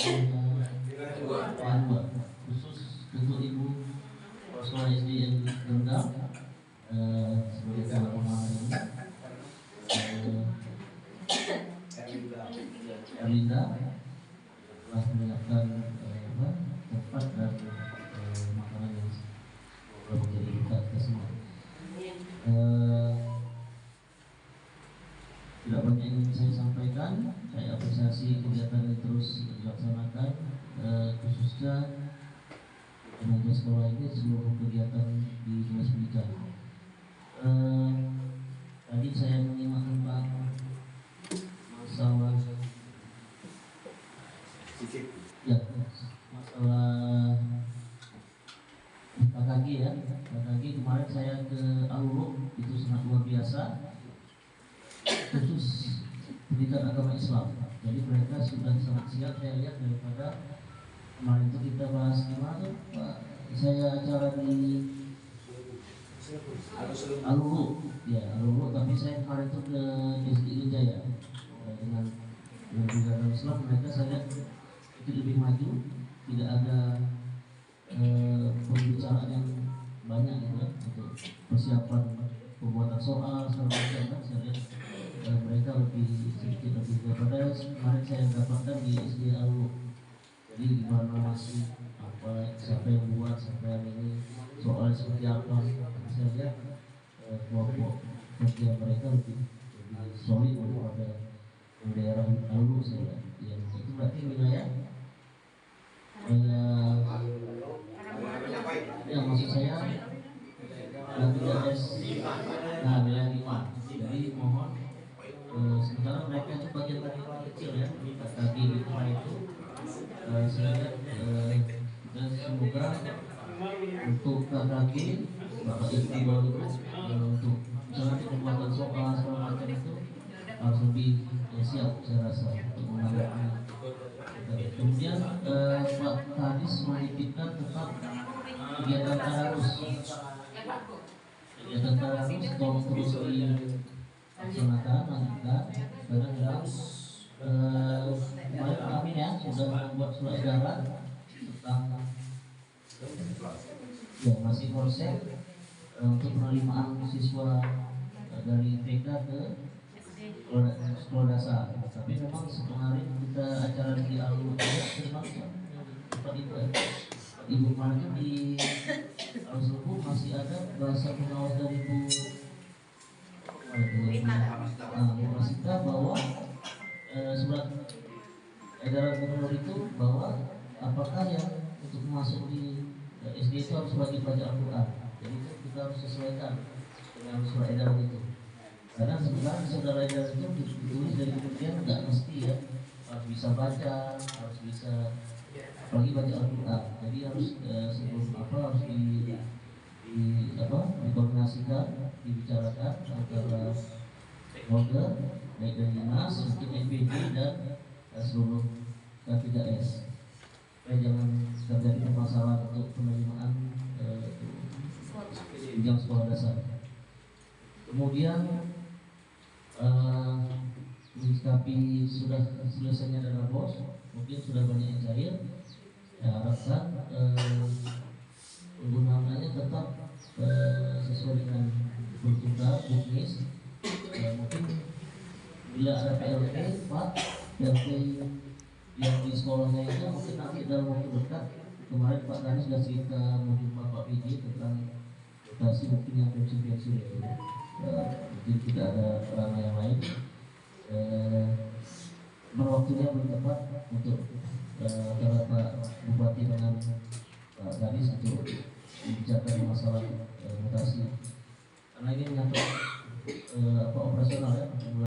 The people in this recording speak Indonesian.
Dua khusus untuk ibu sekolah SD yang rendah sebagai calon pemain Erlinda telah menyiapkan tempat dan makanan yang menjadi berkat kita semua. Tidak banyak yang ingin saya sampaikan. Saya apresiasi kegiatan yang terus dilaksanakan, khususnya tenaga sekolah ini seluruh kegiatan di dinas pendidikan. Tadi saya menyimak tentang masalah masalah KKG ya. KKG kemarin saya ke Alulu, itu sangat luar biasa, khusus pendidikan agama Islam. Jadi mereka sudah sangat siap, saya lihat, daripada kemarin itu kita bahas gimana tuh Pak, saya acara di Alulu ya, Alulu, tapi saya kemarin itu ke SD Wijaya dengan pendidikan Islam. Mereka saya lihat itu lebih maju, tidak ada pembicaraan yang banyak gitu ya, untuk persiapan pembuatan soal segala macam. Saya lihat mereka lebih sedikit lebih daripada kemarin saya dapatkan di SD Alulu. Jadi gimana masih apa, siapa yang buat, siapa yang ini, soal seperti apa. Saya lihat kelompok kerja mereka lebih solid daripada daerah Alulu. Saya lihat yang itu berarti wilayah yang maksud saya wilayah 5. Jadi mohon sementara mereka itu bagian dari kecil ya, tadi di rumah itu saya lihat dan semoga untuk KKG Bapak Ibu untuk misalnya pembuatan soal segala macam itu harus lebih siap, saya rasa, untuk menghadapi. Kemudian Pak Kadis menitipkan tentang kegiatan tadarus. Kegiatan tadarus tolong terus dilaksanakan, lanjutkan. Kadang-kadang kemarin kami ya sudah membuat surat edaran tentang masih proses untuk penerimaan siswa dari TK ke sekolah dasar. Tapi memang kemarin kita acara di Alulu memang tempat itu Ibu kemarin di Alulu masih ada bahasa pengawas dari Bu Masita bahwa surat edaran gubernur itu bahwa apakah yang untuk masuk di SD itu harus wajib baca Al-Quran. Jadi kita harus sesuaikan dengan surat edaran itu. Karena sebenarnya saudara edaran itu ditulis dari kemudian nggak mesti ya harus bisa baca, harus bisa apalagi baca Al-Quran. Jadi harus sebelum harus dikoordinasikan, dibicarakan antara stakeholder baik dari dinas, mungkin NPD dan seluruh K3S. Supaya jangan terjadi permasalahan untuk penerimaan jenjang sekolah dasar. Kemudian menyikapi sudah selesainya dana bos, mungkin sudah banyak yang cair. Saya harapkan penggunaannya tetap sesuai dengan bertugas bisnis. Mungkin bila ada PLT, Pak, PLT yang di sekolahnya itu mungkin nanti dalam waktu dekat. Kemarin Pak Dani sudah cerita mungkin Bapak PJ tentang dotasi mungkin yang pensiun itu. Mungkin tidak ada ranah yang lain. Waktunya belum tepat untuk antara Pak Bupati dengan Pak Gadis untuk membicarakan masalah mutasi. Karena ini menyangkut operasional ya.